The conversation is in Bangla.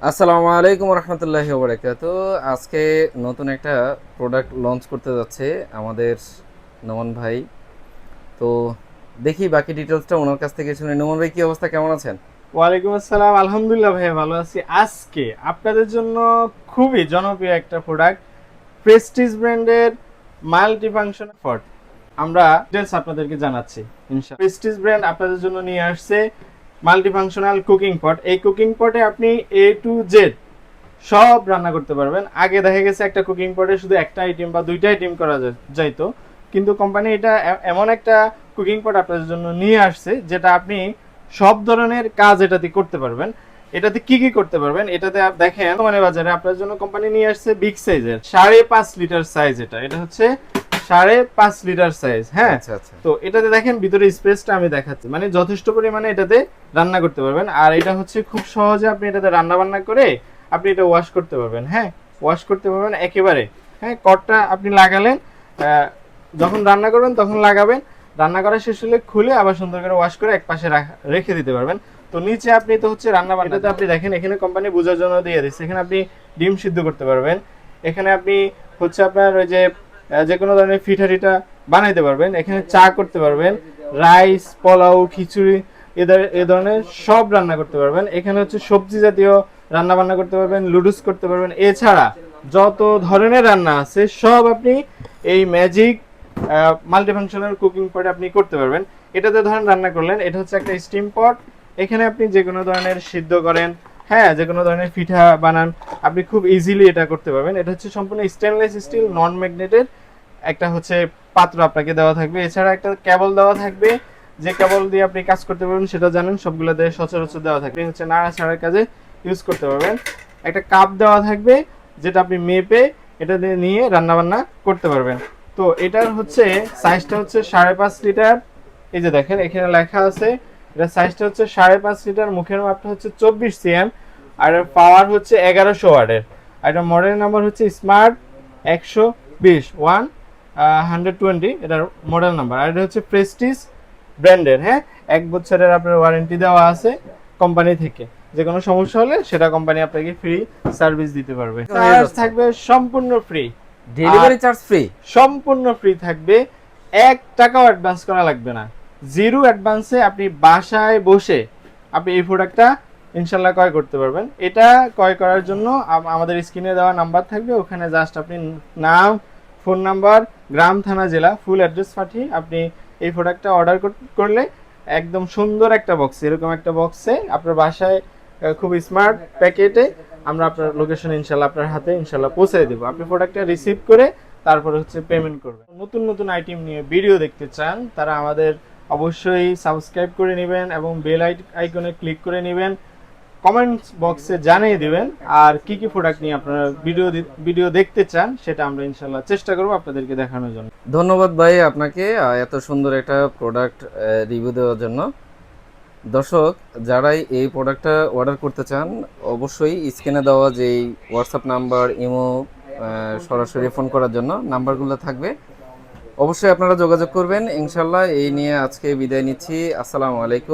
আসসালামু আলাইকুম রহমতুল্লাহি ওয়া বারাকাতুহু। আজকে নতুন একটা প্রোডাক্ট লঞ্চ করতে যাচ্ছে আমাদের নোমান ভাই। তো দেখি বাকি ডিটেলসটা ওনার কাছ থেকে শুনে। নোমান ভাই, কি অবস্থা, কেমন আছেন? ওয়ালাইকুম আসসালাম, আলহামদুলিল্লাহ ভাইয়া ভালো আছি। আজকে আপনাদের জন্য খুবই জনপ্রিয় একটা প্রোডাক্ট, প্রেস্টিজ ব্র্যান্ডের মাল্টি ফাংশন পট আমরা ডিটেলস আপনাদেরকে জানাচ্ছি। ইনশাআল্লাহ প্রেস্টিজ ব্র্যান্ড আপনাদের জন্য নিয়ে আসছে মাল্টি ফাংশনাল কুকিং পট। এই কুকিং পটে আপনি এ টু জেড সব রান্না করতে পারবেন। আগে দেখা গেছে একটা কুকিং পটে শুধু একটা আইটেম বা দুইটা আইটেম করা যাইতো, কিন্তু কোম্পানি এটা এমন একটা কুকিং পট আপনাদের জন্য নিয়ে আসছে যেটা আপনি সব ধরনের কাজ এটাতে করতে পারবেন। এটাতে কি কি করতে পারবেন, এটাতে দেখেন মানে বাজারে আপনার জন্য কোম্পানি নিয়ে আসছে বিগ সাইজের 5.5 লিটার সাইজ। এটা হচ্ছে 5.5 লিটার সাইজ। হ্যাঁ, আচ্ছা আচ্ছা। তো এটাতে দেখেন ভিতরে স্পেসটা আমি দেখাচ্ছি, মানে যথেষ্ট পরিমাণে এটাতে রান্না করতে পারবেন। আর এটা হচ্ছে খুব সহজে আপনি এটাতে রান্না বান্না করে আপনি এটা ওয়াশ করতে পারবেন। হ্যাঁ, ওয়াশ করতে পারবেন একেবারে। হ্যাঁ, কটটা আপনি লাগালেন, যখন রান্না করবেন তখন লাগাবেন, রান্না করা শেষ হলে খুলে আবার সুন্দর করে ওয়াশ করে এক পাশে রেখে দিতে পারবেন। তো নিচে আপনি তো হচ্ছে রান্না বান্নাতে আপনি দেখেন এখানে কোম্পানি বোঝার জন্য দিয়ে দিচ্ছে, এখানে আপনি ডিম সিদ্ধ করতে পারবেন। এখানে আপনি হচ্ছে আপনার ওই যে যে কোনো ধরনের পিঠা টিঠা বানাইতে পারবেন। এখানে চা করতে পারবেন, রাইস, পোলাও, খিচুড়ি এ ধরনের সব রান্না করতে পারবেন। এখানে হচ্ছে সবজি জাতীয় রান্না বান্না করতে পারবেন, লুডুস করতে পারবেন। এছাড়া যত ধরনের রান্না আছে সব আপনি এই ম্যাজিক মাল্টিফাংশনাল কুকিং পটে আপনি করতে পারবেন। এটাতে ধরেন রান্না করলেন, এটা হচ্ছে একটা স্টিম পট। এখানে আপনি যে কোনো ধরনের সিদ্ধ করেন, হ্যাঁ, যে কোনো ধরনের পিঠা বানান, আপনি খুব ইজিলি এটা করতে পারবেন। এটা হচ্ছে সম্পূর্ণ স্টেনলেস স্টিল নন ম্যাগনেটেড একটা হচ্ছে পাত্র আপনাকে দেওয়া থাকবে। এছাড়া একটা কেবল দেওয়া থাকবে, যে কেবল দিয়ে আপনি কাজ করতে পারবেন সেটা জানেন, সবগুলো দিয়ে সচরাচর দেওয়া থাকবে, হচ্ছে নাড়াচাড়ার কাজে ইউজ করতে পারবেন। একটা কাপ দেওয়া থাকবে যেটা আপনি মেপে এটা দিয়ে নিয়ে রান্না বান্না করতে পারবেন। তো এটার হচ্ছে সাইজটা হচ্ছে 5.5 লিটার। এই যে দেখেন এখানে লেখা আছে, এটা সাইজটা হচ্ছে 5.5 লিটার, মুখের মাপটা হচ্ছে 24 cm, আর পাওয়ার হচ্ছে 1100 ওয়াটের। আর এটা মডেল নাম্বার হচ্ছে স্মার্ট 120 এটার মডেল নাম্বার। আর এটা হচ্ছে প্রেস্টিজ ব্র্যান্ডের। হ্যাঁ, 1 বছরের আপনার ওয়ারেন্টি দেওয়া আছে কোম্পানি থেকে। যে কোনো সমস্যা হলে সেটা কোম্পানি আপনাকে ফ্রি সার্ভিস দিতে পারবে। হয়ে চার্জ যাচ্ছে। থাকবে সম্পূর্ণ ফ্রি, ডেলিভারি চার্জ ফ্রি? সম্পূর্ণ ফ্রি থাকবে। 1 টাকাও অ্যাডভান্স করা লাগবে না, জিরো অ্যাডভান্সে আপনি বাসায় বসে আপনি এই প্রোডাক্টটা ইনশাল্লাহ ক্রয় করতে পারবেন। এটা ক্রয় করার জন্য আমাদের স্ক্রিনে দেওয়া নাম্বার থাকবে, ওখানে জাস্ট আপনি নাম, ফোন নাম্বার, গ্রাম, থানা, জেলা, ফুল অ্যাড্রেস পাঠিয়ে আপনি এই প্রোডাক্টটা অর্ডার করলে একদম সুন্দর একটা বক্স, এরকম একটা বক্সে আপনার বাসায় খুব স্মার্ট প্যাকেটে আমরা আপনার লোকেশন ইনশাল্লাহ আপনার হাতে ইনশাল্লাহ পৌঁছে দেবো। আপনি প্রোডাক্টটা রিসিভ করে তারপরে হচ্ছে পেমেন্ট করবেন। নতুন নতুন আইটেম নিয়ে ভিডিও দেখতে চান তারা আমাদের অবশ্যই সাবস্ক্রাইব করে নেবেন এবং বেল আইকনে ক্লিক করে নেবেন। কমেন্টস বক্সে জানিয়ে দিবেন আর কি কি প্রোডাক্ট নিয়ে আপনারা ভিডিও দেখতে চান, সেটা আমরা ইনশাল্লাহ চেষ্টা করব আপনাদেরকে দেখানোর জন্য। ধন্যবাদ ভাই আপনাকে এত সুন্দর একটা প্রোডাক্ট রিভিউ দেওয়ার জন্য। দর্শক, যারাই এই প্রোডাক্টটা অর্ডার করতে চান অবশ্যই স্ক্রিনে দেওয়া যেই হোয়াটসঅ্যাপ নাম্বার, ইমো, সরাসরি ফোন করার জন্য নাম্বারগুলো থাকবে, অবশ্যই আপনারা যোগাযোগ করবেন। ইনশাল্লাহ এই নিয়ে আজকে বিদায় নিচ্ছি। আসসালামু আলাইকুম।